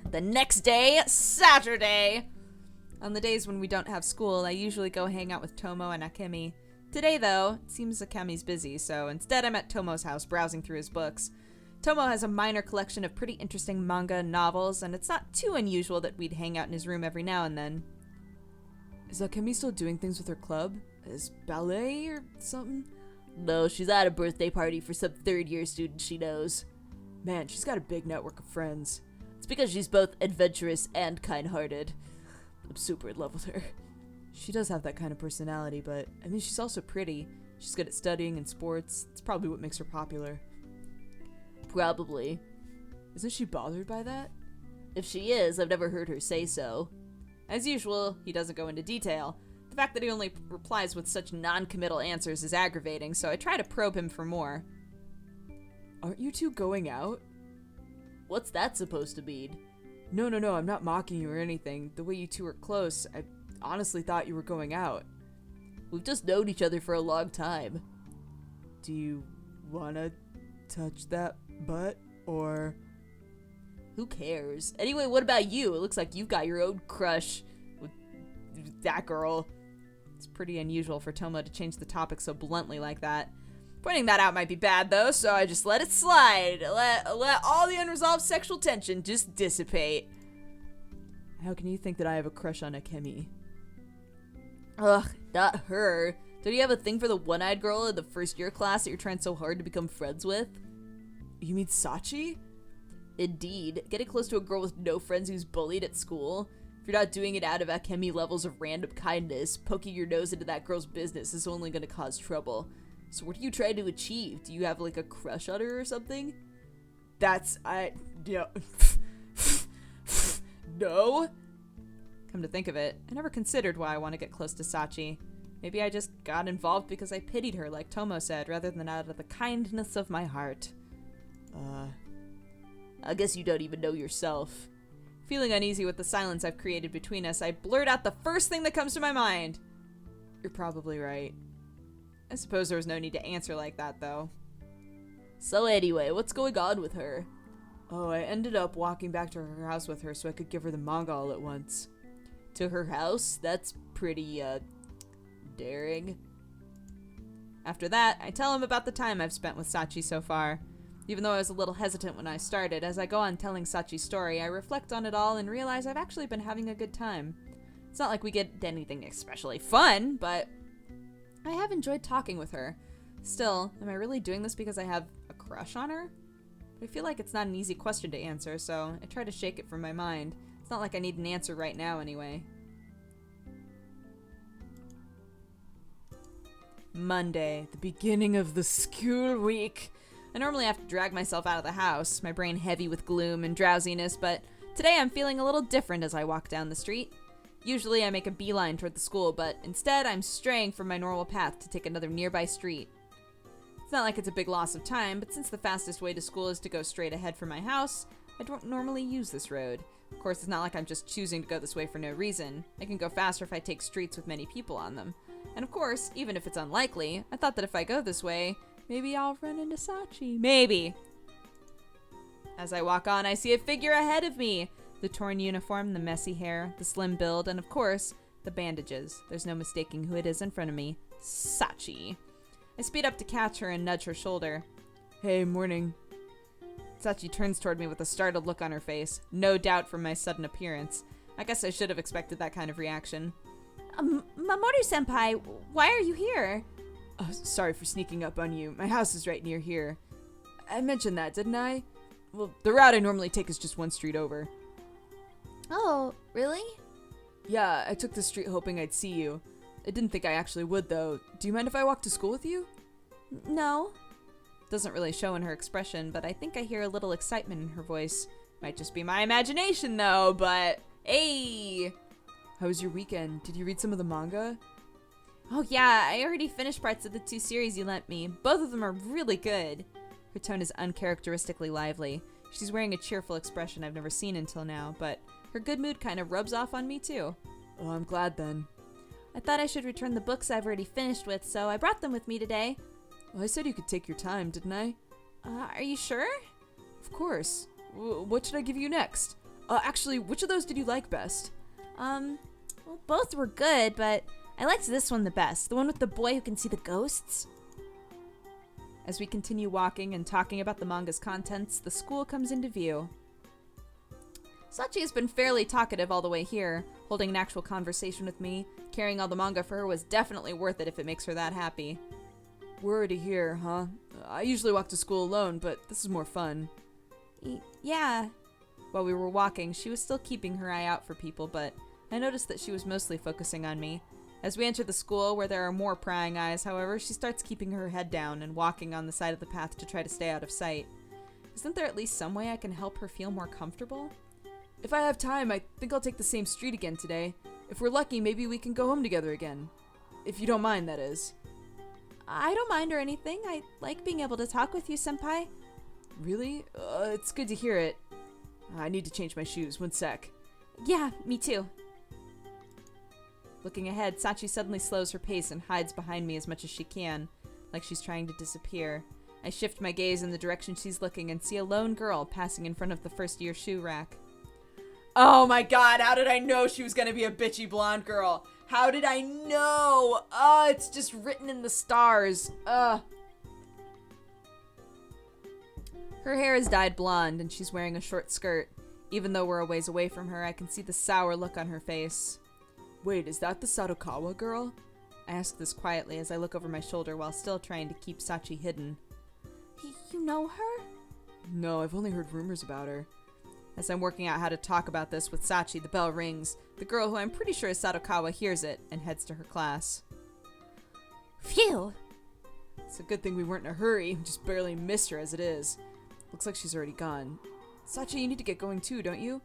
The next day, Saturday! On the days when we don't have school, I usually go hang out with Tomo and Akemi. Today, though, it seems Akemi's busy, so instead I'm at Tomo's house browsing through his books. Tomo has a minor collection of pretty interesting manga and novels, and it's not too unusual that we'd hang out in his room every now and then. Is Akemi still doing things with her club? Is ballet or something? No, she's at a birthday party for some third-year student she knows. Man, she's got a big network of friends. It's because she's both adventurous and kind-hearted. I'm super in love with her. She does have that kind of personality, but I mean, she's also pretty. She's good at studying and sports. It's probably what makes her popular. Probably. Isn't she bothered by that? If she is, I've never heard her say so. As usual, he doesn't go into detail. The fact that he only replies with such non-committal answers is aggravating, so I try to probe him for more. Aren't you two going out? What's that supposed to mean? No, I'm not mocking you or anything. The way you two are close, I honestly thought you were going out. We've just known each other for a long time. Do you wanna touch that butt, or... Who cares? Anyway, what about you? It looks like you've got your own crush with that girl. It's pretty unusual for Tomo to change the topic so bluntly like that. Pointing that out might be bad, though, so I just let it slide. Let all the unresolved sexual tension just dissipate. How can you think that I have a crush on Akemi? Ugh, not her. Don't you have a thing for the one-eyed girl in the first-year class that you're trying so hard to become friends with? You mean Sachi? Indeed. Getting close to a girl with no friends who's bullied at school. If you're not doing it out of Akemi levels of random kindness, poking your nose into that girl's business is only going to cause trouble. So what are you trying to achieve? Do you have, like, a crush on her or something? No? Come to think of it, I never considered why I want to get close to Sachi. Maybe I just got involved because I pitied her, like Tomo said, rather than out of the kindness of my heart. I guess you don't even know yourself. Feeling uneasy with the silence I've created between us, I blurt out the first thing that comes to my mind. You're probably right. I suppose there was no need to answer like that, though. So anyway, what's going on with her? Oh, I ended up walking back to her house with her so I could give her the manga all at once. To her house? That's pretty, daring. After that, I tell him about the time I've spent with Sachi so far. Even though I was a little hesitant when I started, as I go on telling Sachi's story, I reflect on it all and realize I've actually been having a good time. It's not like we get anything especially fun, but I have enjoyed talking with her. Still, am I really doing this because I have a crush on her? But I feel like it's not an easy question to answer, so I try to shake it from my mind. It's not like I need an answer right now anyway. Monday, the beginning of the school week. I normally have to drag myself out of the house, my brain heavy with gloom and drowsiness, but today I'm feeling a little different as I walk down the street. Usually I make a beeline toward the school, but instead I'm straying from my normal path to take another nearby street. It's not like it's a big loss of time, but since the fastest way to school is to go straight ahead from my house, I don't normally use this road. Of course, it's not like I'm just choosing to go this way for no reason. I can go faster if I take streets with many people on them. And of course, even if it's unlikely, I thought that if I go this way, maybe I'll run into Sachi. Maybe. As I walk on, I see a figure ahead of me. The torn uniform, the messy hair, the slim build, and of course, the bandages. There's no mistaking who it is in front of me. Sachi. I speed up to catch her and nudge her shoulder. Hey, morning. Sachi turns toward me with a startled look on her face, no doubt from my sudden appearance. I guess I should have expected that kind of reaction. Mamoru-senpai, why are you here? Oh, sorry for sneaking up on you. My house is right near here. I mentioned that, didn't I? Well, the route I normally take is just one street over. Oh, really? Yeah, I took the street hoping I'd see you. I didn't think I actually would, though. Do you mind if I walk to school with you? No. Doesn't really show in her expression, but I think I hear a little excitement in her voice. Might just be my imagination, though, but hey! How was your weekend? Did you read some of the manga? Oh yeah, I already finished parts of the 2 series you lent me. Both of them are really good. Her tone is uncharacteristically lively. She's wearing a cheerful expression I've never seen until now, but her good mood kind of rubs off on me too. Oh, I'm glad then. I thought I should return the books I've already finished with, so I brought them with me today. Well, I said you could take your time, didn't I? Are you sure? Of course. What should I give you next? Actually, which of those did you like best? Well, both were good, but I liked this one the best. The one with the boy who can see the ghosts. As we continue walking and talking about the manga's contents, the school comes into view. Sachi has been fairly talkative all the way here, holding an actual conversation with me. Carrying all the manga for her was definitely worth it if it makes her that happy. We're already here, huh? I usually walk to school alone, but this is more fun. Yeah. While we were walking, she was still keeping her eye out for people, but I noticed that she was mostly focusing on me. As we enter the school, where there are more prying eyes, however, she starts keeping her head down and walking on the side of the path to try to stay out of sight. Isn't there at least some way I can help her feel more comfortable? If I have time, I think I'll take the same street again today. If we're lucky, maybe we can go home together again. If you don't mind, that is. I don't mind or anything. I like being able to talk with you, senpai. Really? It's good to hear it. I need to change my shoes. 1 sec. Yeah, me too. Looking ahead, Sachi suddenly slows her pace and hides behind me as much as she can, like she's trying to disappear. I shift my gaze in the direction she's looking and see a lone girl passing in front of the first-year shoe rack. Oh my god, how did I know she was gonna be a bitchy blonde girl? How did I know? It's just written in the stars. Her hair is dyed blonde and she's wearing a short skirt. Even though we're a ways away from her, I can see the sour look on her face. Wait, is that the Sadakawa girl? I ask this quietly as I look over my shoulder while still trying to keep Sachi hidden. You know her? No, I've only heard rumors about her. As I'm working out how to talk about this with Sachi, the bell rings. The girl, who I'm pretty sure is Sadakawa, hears it and heads to her class. Phew! It's a good thing we weren't in a hurry. We just barely missed her as it is. Looks like she's already gone. Sachi, you need to get going too, don't you?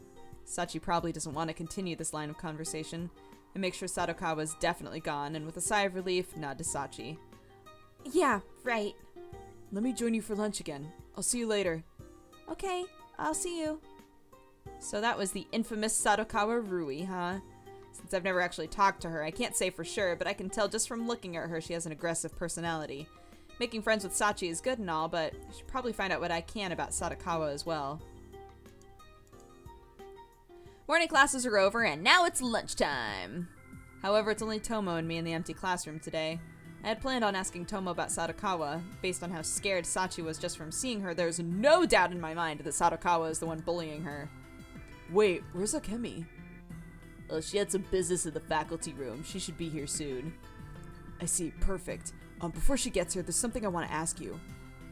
Sachi probably doesn't want to continue this line of conversation. I make sure Sadakawa is definitely gone, and with a sigh of relief, nod to Sachi. Yeah, right. Let me join you for lunch again. I'll see you later. Okay, I'll see you. So that was the infamous Sadakawa Rui, huh? Since I've never actually talked to her, I can't say for sure, but I can tell just from looking at her she has an aggressive personality. Making friends with Sachi is good and all, but I should probably find out what I can about Sadakawa as well. Morning classes are over, and now it's lunchtime. However, it's only Tomo and me in the empty classroom today. I had planned on asking Tomo about Sadakawa. Based on how scared Sachi was just from seeing her, there's no doubt in my mind that Sadakawa is the one bullying her. Wait, where's Akemi? She had some business in the faculty room. She should be here soon. I see, perfect. Before she gets here, there's something I want to ask you.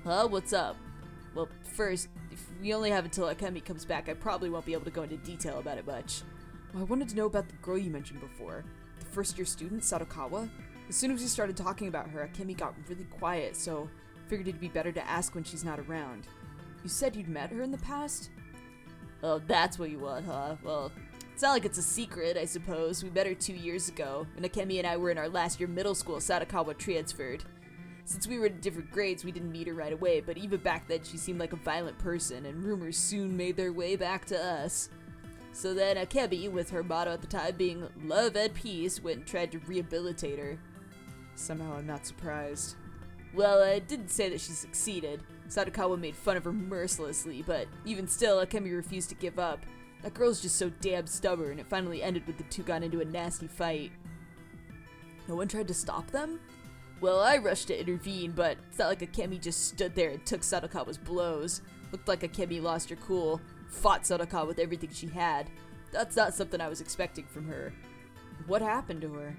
Huh? What's up? Well, first, if we only have until Akemi comes back, I probably won't be able to go into detail about it much. Well, I wanted to know about the girl you mentioned before. The first-year student, Sadakawa. As soon as we started talking about her, Akemi got really quiet, so I figured it'd be better to ask when she's not around. You said you'd met her in the past? Oh, that's what you want, huh? Well, it's not like it's a secret, I suppose. We met her 2 years ago, when Akemi and I were in our last year middle school. Sadakawa transferred. Since we were in different grades, we didn't meet her right away, but even back then she seemed like a violent person, and rumors soon made their way back to us. So then Akemi, with her motto at the time being love and peace, went and tried to rehabilitate her. Somehow I'm not surprised. Well, I didn't say that she succeeded. Sadakawa made fun of her mercilessly, but even still, Akemi refused to give up. That girl's just so damn stubborn. It finally ended with the two got into a nasty fight. No one tried to stop them? Well, I rushed to intervene, but it's not like Akemi just stood there and took Sadakawa's blows. Looked like Akemi lost her cool, fought Sadakawa with everything she had. That's not something I was expecting from her. What happened to her?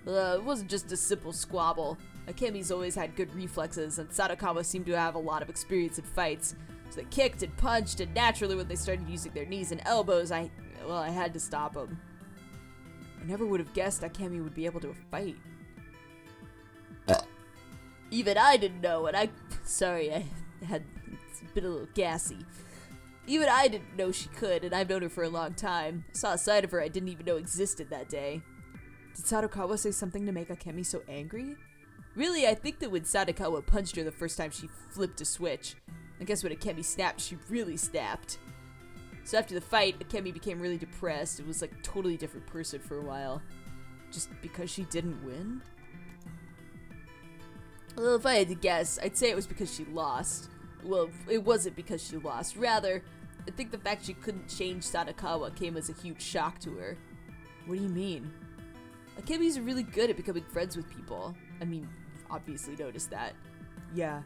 It wasn't just a simple squabble. Akemi's always had good reflexes, and Sadakawa seemed to have a lot of experience in fights. So they kicked and punched, and naturally when they started using their knees and elbows, I had to stop them. I never would have guessed Akemi would be able to fight. Even I didn't know, and sorry, it's been a little gassy. Even I didn't know she could, and I've known her for a long time. I saw a side of her I didn't even know existed that day. Did Sadakawa say something to make Akemi so angry? Really, I think that when Sadakawa punched her the first time, she flipped a switch. I guess when Akemi snapped, she really snapped. So after the fight, Akemi became really depressed and was like a totally different person for a while. Just because she didn't win? Well, if I had to guess, I'd say it was because she lost. Well, it wasn't because she lost. Rather, I think the fact she couldn't change Sadakawa came as a huge shock to her. What do you mean? Akemi's really good at becoming friends with people. I mean, you've obviously noticed that. Yeah.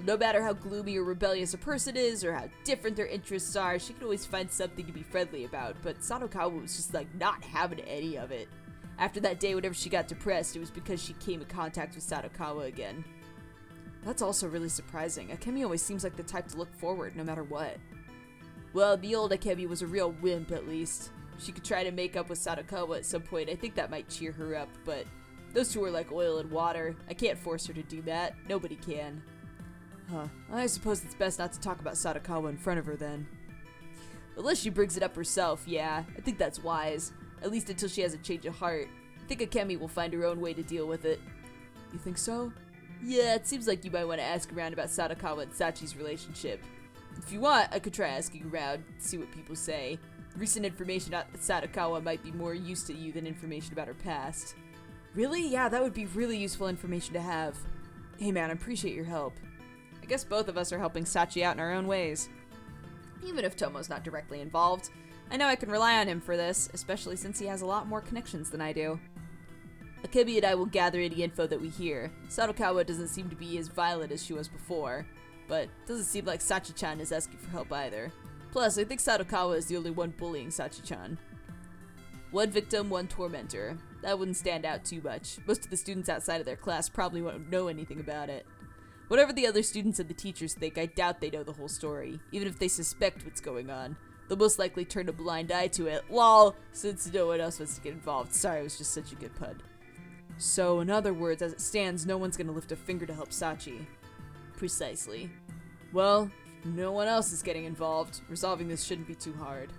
No matter how gloomy or rebellious a person is, or how different their interests are, she can always find something to be friendly about, but Sadakawa was just like not having any of it. After that day, whenever she got depressed, it was because she came in contact with Sadakawa again. That's also really surprising. Akemi always seems like the type to look forward no matter what. Well, the old Akemi was a real wimp, at least. She could try to make up with Sadakawa at some point. I think that might cheer her up, but those two are like oil and water. I can't force her to do that. Nobody can. Huh. I suppose it's best not to talk about Sadakawa in front of her then. Unless she brings it up herself, yeah. I think that's wise. At least until she has a change of heart. I think Akemi will find her own way to deal with it. You think so? Yeah, it seems like you might want to ask around about Sadakawa and Sachi's relationship. If you want, I could try asking around, see what people say. Recent information about Sadakawa might be more use to you than information about her past. Really? Yeah, that would be really useful information to have. Hey man, I appreciate your help. I guess both of us are helping Sachi out in our own ways. Even if Tomo's not directly involved, I know I can rely on him for this, especially since he has a lot more connections than I do. Akemi and I will gather any info that we hear. Sadakawa doesn't seem to be as violent as she was before, but doesn't seem like Sachi-chan is asking for help either. Plus, I think Sadakawa is the only one bullying Sachi-chan. One victim, one tormentor. That wouldn't stand out too much. Most of the students outside of their class probably won't know anything about it. Whatever the other students and the teachers think, I doubt they know the whole story. Even if they suspect what's going on, they'll most likely turn a blind eye to it. Lol, since no one else wants to get involved. Sorry, it was just such a good pun. So, in other words, as it stands, no one's gonna lift a finger to help Sachi. Precisely. Well, if no one else is getting involved, resolving this shouldn't be too hard.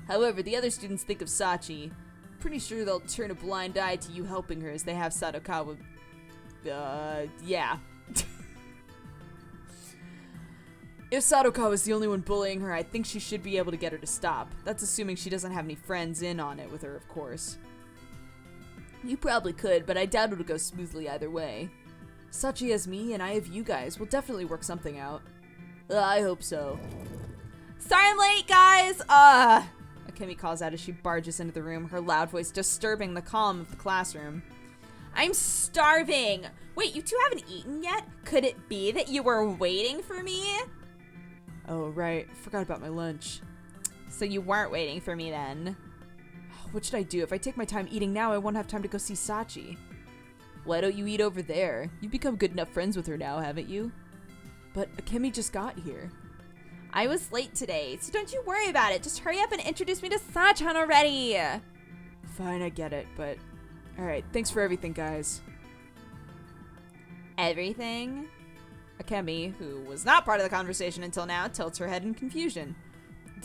However, the other students think of Sachi. Pretty sure they'll turn a blind eye to you helping her as they have Sadakawa. Yeah. If Sadakawa is the only one bullying her, I think she should be able to get her to stop. That's assuming she doesn't have any friends in on it with her, of course. You probably could, but I doubt it'll go smoothly either way. Sachi has me, and I have you guys. We'll definitely work something out. I hope so. Sorry I'm late, guys. Akemi calls out as she barges into the room, her loud voice disturbing the calm of the classroom. I'm starving. Wait, you two haven't eaten yet? Could it be that you were waiting for me? Oh, right. Forgot about my lunch. So you weren't waiting for me then? What should I do? If I take my time eating now, I won't have time to go see Sachi. Why don't you eat over there? You've become good enough friends with her now, haven't you? But Akemi just got here. I was late today, so don't you worry about it. Just hurry up and introduce me to Sachan already. Fine, I get it, but... Alright, thanks for everything, guys. Everything? Akemi, who was not part of the conversation until now, tilts her head in confusion.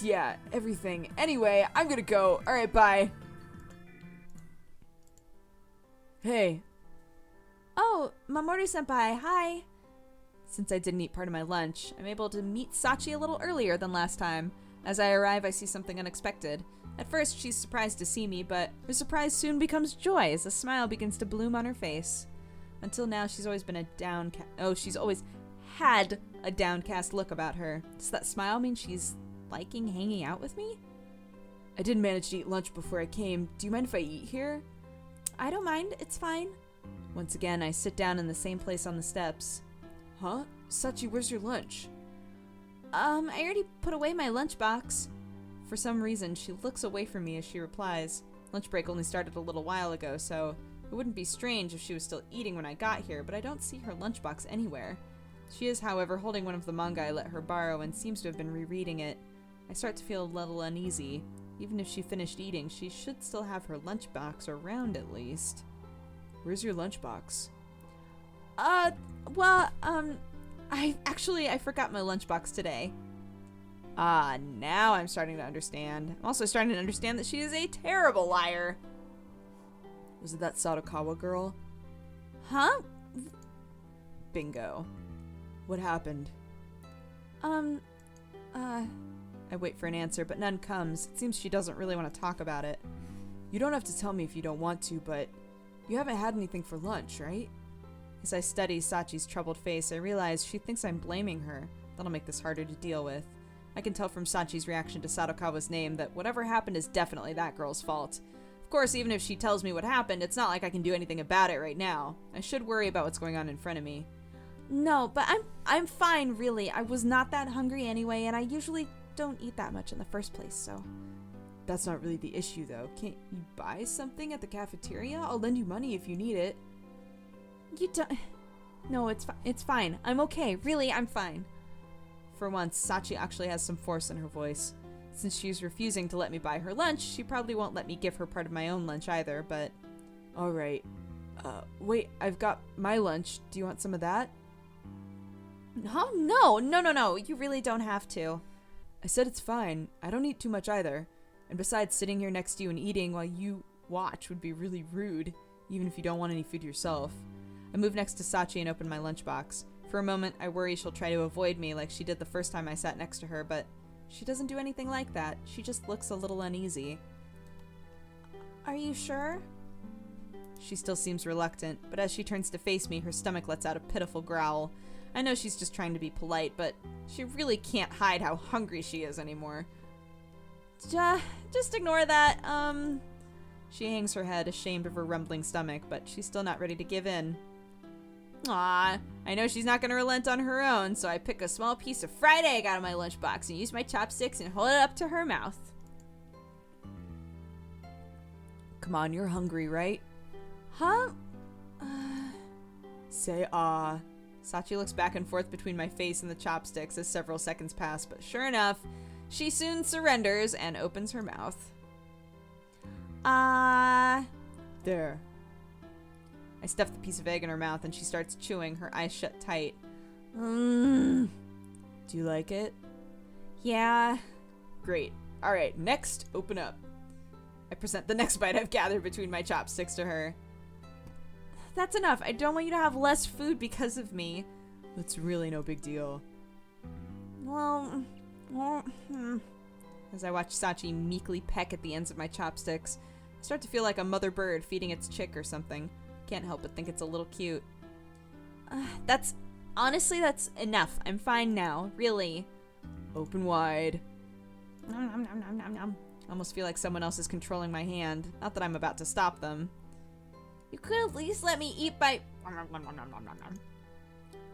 Yeah, everything. Anyway, I'm gonna go. Alright, bye. Hey. Oh, Mamoru-senpai, hi. Since I didn't eat part of my lunch, I'm able to meet Sachi a little earlier than last time. As I arrive, I see something unexpected. At first, she's surprised to see me, but her surprise soon becomes joy as a smile begins to bloom on her face. Until now, she's always been she's always had a downcast look about her. Does that smile mean she's liking hanging out with me? I did manage to eat lunch before I came. Do you mind if I eat here? I don't mind. It's fine. Once again, I sit down in the same place on the steps. Huh? Sachi, where's your lunch? I already put away my lunchbox. For some reason, she looks away from me as she replies. Lunch break only started a little while ago, so it wouldn't be strange if she was still eating when I got here, but I don't see her lunchbox anywhere. She is, however, holding one of the manga I let her borrow and seems to have been rereading it. I start to feel a little uneasy. Even if she finished eating, she should still have her lunchbox around at least. Where's your lunchbox? I forgot my lunchbox today. Ah, now I'm starting to understand. I'm also starting to understand that she is a terrible liar. Was it that Sadakawa girl? Huh? Bingo. What happened? I wait for an answer, but none comes. It seems she doesn't really want to talk about it. You don't have to tell me if you don't want to, but you haven't had anything for lunch, right? As I study Sachi's troubled face, I realize she thinks I'm blaming her. That'll make this harder to deal with. I can tell from Sachi's reaction to Sadakawa's name that whatever happened is definitely that girl's fault. Of course, even if she tells me what happened, it's not like I can do anything about it right now. I should worry about what's going on in front of me. No, but I'm fine, really. I was not that hungry anyway, and I usually don't eat that much in the first place, so... That's not really the issue, though. Can't you buy something at the cafeteria? I'll lend you money if you need it. You don't... No, it's fine. I'm okay. Really, I'm fine. For once, Sachi actually has some force in her voice. Since she's refusing to let me buy her lunch, she probably won't let me give her part of my own lunch either, but... Alright. Wait, I've got my lunch. Do you want some of that? No. You really don't have to. I said it's fine. I don't eat too much either. And besides, sitting here next to you and eating while you watch would be really rude, even if you don't want any food yourself. I move next to Sachi and open my lunchbox. For a moment, I worry she'll try to avoid me like she did the first time I sat next to her, but she doesn't do anything like that. She just looks a little uneasy. Are you sure? She still seems reluctant, but as she turns to face me, her stomach lets out a pitiful growl. I know she's just trying to be polite, but she really can't hide how hungry she is anymore. Just ignore that. She hangs her head, ashamed of her rumbling stomach, but she's still not ready to give in. Aw, I know she's not gonna relent on her own, so I pick a small piece of fried egg out of my lunchbox and use my chopsticks and hold it up to her mouth. Come on, you're hungry, right? Huh? Say ah. Sachi looks back and forth between my face and the chopsticks as several seconds pass, but sure enough, she soon surrenders and opens her mouth. There. I stuff the piece of egg in her mouth and she starts chewing, her eyes shut tight. Do you like it? Yeah. Great. Alright, next, open up. I present the next bite I've gathered between my chopsticks to her. That's enough. I don't want you to have less food because of me. That's really no big deal. As I watch Sachi meekly peck at the ends of my chopsticks, I start to feel like a mother bird feeding its chick or something. Can't help but think it's a little cute. That's enough. I'm fine now, really. Open wide. Nom, nom, nom, nom, nom, nom. I almost feel like someone else is controlling my hand. Not that I'm about to stop them. You could at least let me eat by...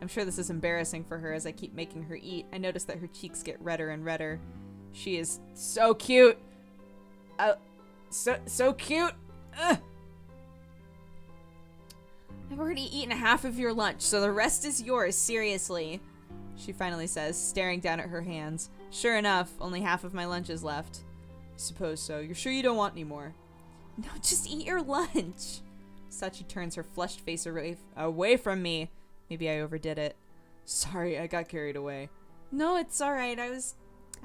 I'm sure this is embarrassing for her as I keep making her eat. I notice that her cheeks get redder and redder. She is so cute. So cute. Ugh. I've already eaten half of your lunch, so the rest is yours, seriously. She finally says, staring down at her hands. Sure enough, only half of my lunch is left. Suppose so. You're sure you don't want any more? No, just eat your lunch. Sachi turns her flushed face away from me. Maybe I overdid it. Sorry, I got carried away. No, it's alright. I was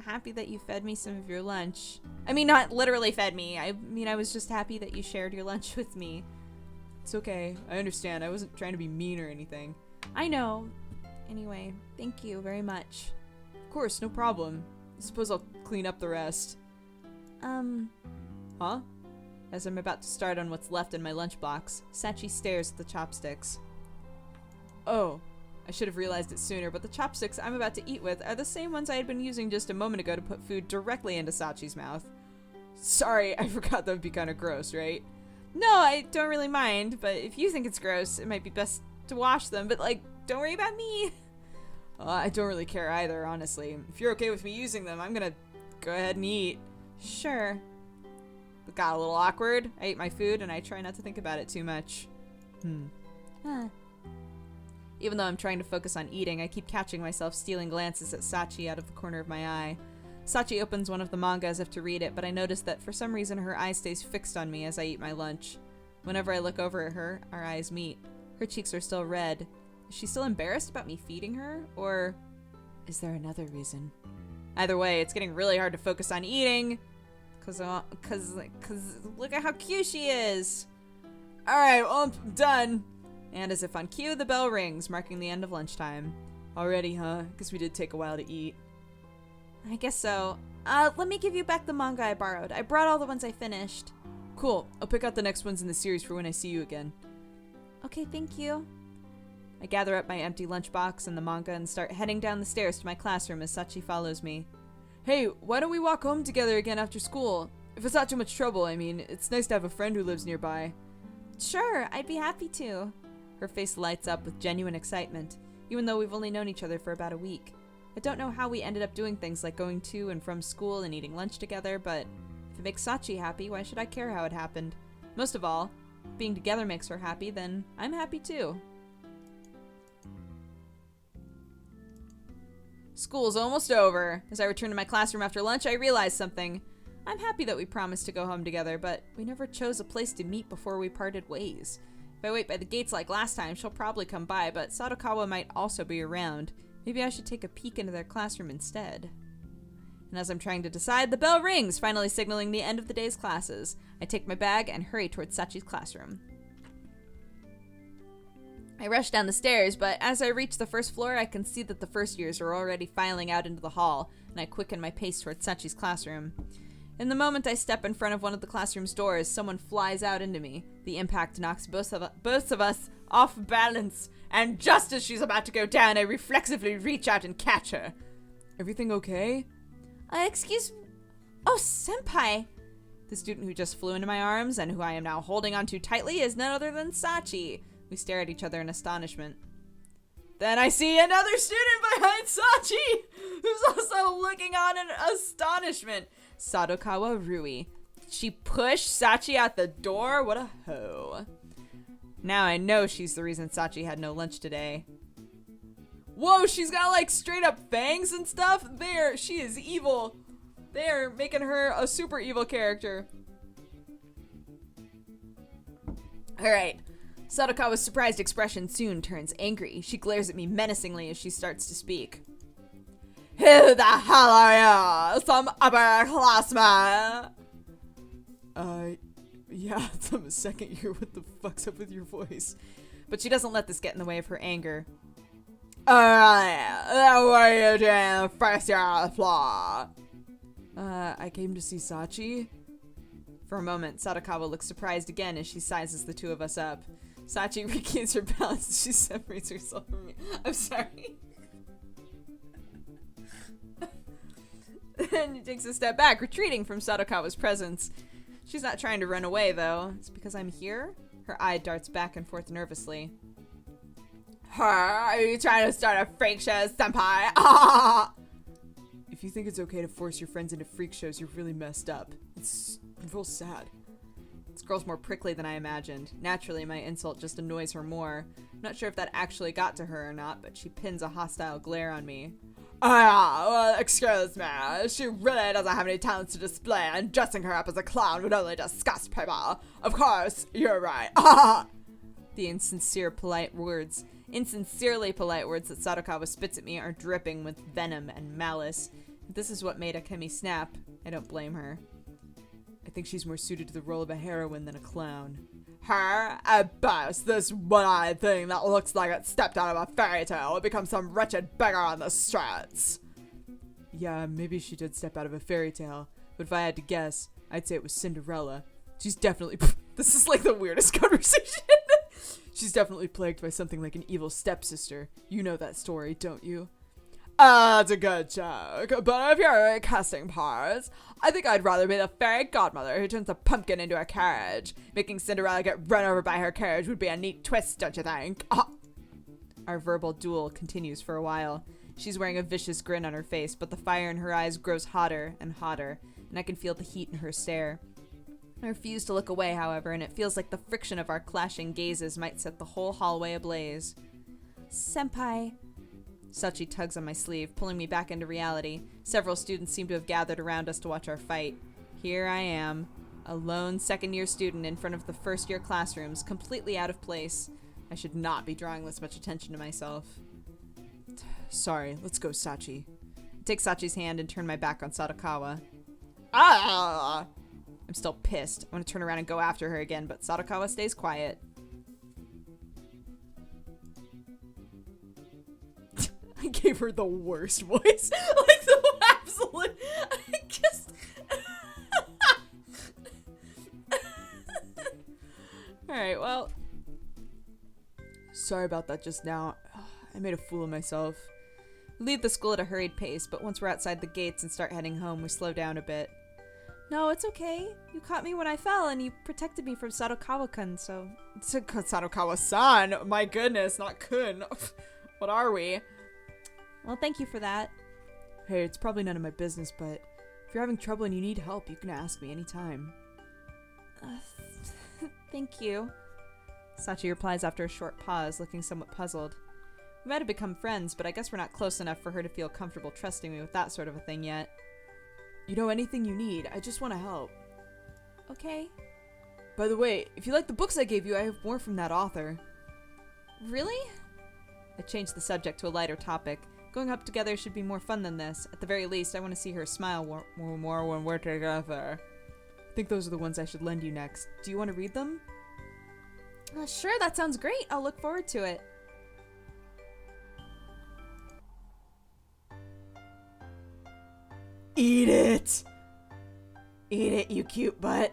happy that you fed me some of your lunch. I mean, not literally fed me. I was just happy that you shared your lunch with me. It's okay. I understand. I wasn't trying to be mean or anything. I know. Anyway, thank you very much. Of course, no problem. I suppose I'll clean up the rest. Huh? As I'm about to start on what's left in my lunchbox, Sachi stares at the chopsticks. Oh, I should have realized it sooner, but the chopsticks I'm about to eat with are the same ones I had been using just a moment ago to put food directly into Sachi's mouth. Sorry, I forgot that would be kind of gross, right? No, I don't really mind, but if you think it's gross, it might be best to wash them, but don't worry about me. I don't really care either, honestly. If you're okay with me using them, I'm gonna go ahead and eat. Sure. It got a little awkward. I ate my food and I try not to think about it too much. Even though I'm trying to focus on eating, I keep catching myself stealing glances at Sachi out of the corner of my eye. Sachi opens one of the manga as if to read it, but I notice that for some reason her eye stays fixed on me as I eat my lunch. Whenever I look over at her, our eyes meet. Her cheeks are still red. Is she still embarrassed about me feeding her? Or is there another reason? Either way, it's getting really hard to focus on eating. Cause look at how cute she is. Alright, well, I'm done. And as if on cue, the bell rings, marking the end of lunchtime. Already, huh? Guess we did take a while to eat. I guess so. Let me give you back the manga I borrowed. I brought all the ones I finished. Cool. I'll pick out the next ones in the series for when I see you again. Okay, thank you. I gather up my empty lunchbox and the manga and start heading down the stairs to my classroom as Sachi follows me. Hey, why don't we walk home together again after school? If it's not too much trouble, I mean. It's nice to have a friend who lives nearby. Sure, I'd be happy to. Her face lights up with genuine excitement, even though we've only known each other for about a week. I don't know how we ended up doing things like going to and from school and eating lunch together, but if it makes Sachi happy, why should I care how it happened? Most of all, if being together makes her happy, then I'm happy too. School's almost over. As I return to my classroom after lunch, I realize something. I'm happy that we promised to go home together, but we never chose a place to meet before we parted ways. If I wait by the gates like last time, she'll probably come by, but Sadakawa might also be around. Maybe I should take a peek into their classroom instead. And as I'm trying to decide, the bell rings, finally signaling the end of the day's classes. I take my bag and hurry towards Sachi's classroom. I rush down the stairs, but as I reach the first floor, I can see that the first years are already filing out into the hall, and I quicken my pace towards Sachi's classroom. In the moment I step in front of one of the classroom's doors, someone flies out into me. The impact knocks both of us off balance, and just as she's about to go down, I reflexively reach out and catch her. Everything okay? Excuse... Oh, senpai! The student who just flew into my arms, and who I am now holding onto tightly, is none other than Sachi. We stare at each other in astonishment. Then I see another student behind Sachi, who's also looking on in astonishment. Sadakawa Rui. She pushed Sachi out the door? What a hoe. Now I know she's the reason Sachi had no lunch today. Whoa, she's got like straight up fangs and stuff? There, she is evil. They're making her a super evil character. Alright. Sadakawa's surprised expression soon turns angry. She glares at me menacingly as she starts to speak. Who the hell are you? Some upperclassman? Yeah, I'm a second year. What the fuck's up with your voice? But she doesn't let this get in the way of her anger. Alright, what are you doing first year on the floor? I came to see Sachi. For a moment, Sadakawa looks surprised again as she sizes the two of us up. Sachi regains her balance as she separates herself from me. I'm sorry. Then she takes a step back, retreating from Sadakawa's presence. She's not trying to run away, though. It's because I'm here? Her eye darts back and forth nervously. Are you trying to start a freak show, senpai? If you think it's okay to force your friends into freak shows, you're really messed up. It's real sad. This girl's more prickly than I imagined. Naturally, my insult just annoys her more. I'm not sure if that actually got to her or not, but she pins a hostile glare on me. Well, excuse me. She really doesn't have any talents to display, and dressing her up as a clown would only disgust people. Of course, you're right. The insincerely polite words that Sadakawa spits at me are dripping with venom and malice. If this is what made Akemi snap, I don't blame her. I think she's more suited to the role of a heroine than a clown. Her? At best, this one-eyed thing that looks like it stepped out of a fairy tale will become some wretched beggar on the streets. Yeah, maybe she did step out of a fairy tale, but if I had to guess, I'd say it was Cinderella. She's definitely... This is like the weirdest conversation. She's definitely plagued by something like an evil stepsister. You know that story, don't you? That's a good joke, but if you're casting parts, I think I'd rather be the fairy godmother who turns a pumpkin into a carriage. Making Cinderella get run over by her carriage would be a neat twist, don't you think? Our verbal duel continues for a while. She's wearing a vicious grin on her face, but the fire in her eyes grows hotter and hotter, and I can feel the heat in her stare. I refuse to look away, however, and it feels like the friction of our clashing gazes might set the whole hallway ablaze. Senpai. Sachi tugs on my sleeve, pulling me back into reality. Several students seem to have gathered around us to watch our fight. Here I am, a lone second-year student in front of the first-year classrooms, completely out of place. I should not be drawing this much attention to myself. Sorry, let's go, Sachi. I take Sachi's hand and turn my back on Sadakawa. Ah! I'm still pissed. I want to turn around and go after her again, but Sadakawa stays quiet. I gave her the worst voice. Like the absolute... I just... Alright, well... Sorry about that just now. I made a fool of myself. We leave the school at a hurried pace, but once we're outside the gates and start heading home, we slow down a bit. No, it's okay. You caught me when I fell, and you protected me from Sadokawa-kun, so... Sadokawa-san! My goodness, not kun. What are we? Well, thank you for that. Hey, it's probably none of my business, but if you're having trouble and you need help, you can ask me anytime. Thank you. Sachi replies after a short pause, looking somewhat puzzled. We might have become friends, but I guess we're not close enough for her to feel comfortable trusting me with that sort of a thing yet. You know, anything you need, I just want to help. Okay. By the way, if you like the books I gave you, I have more from that author. Really? I changed the subject to a lighter topic. Going up together should be more fun than this. At the very least, I want to see her smile more when we're together. I think those are the ones I should lend you next. Do you want to read them? Sure, that sounds great. I'll look forward to it. Eat it! Eat it, you cute butt.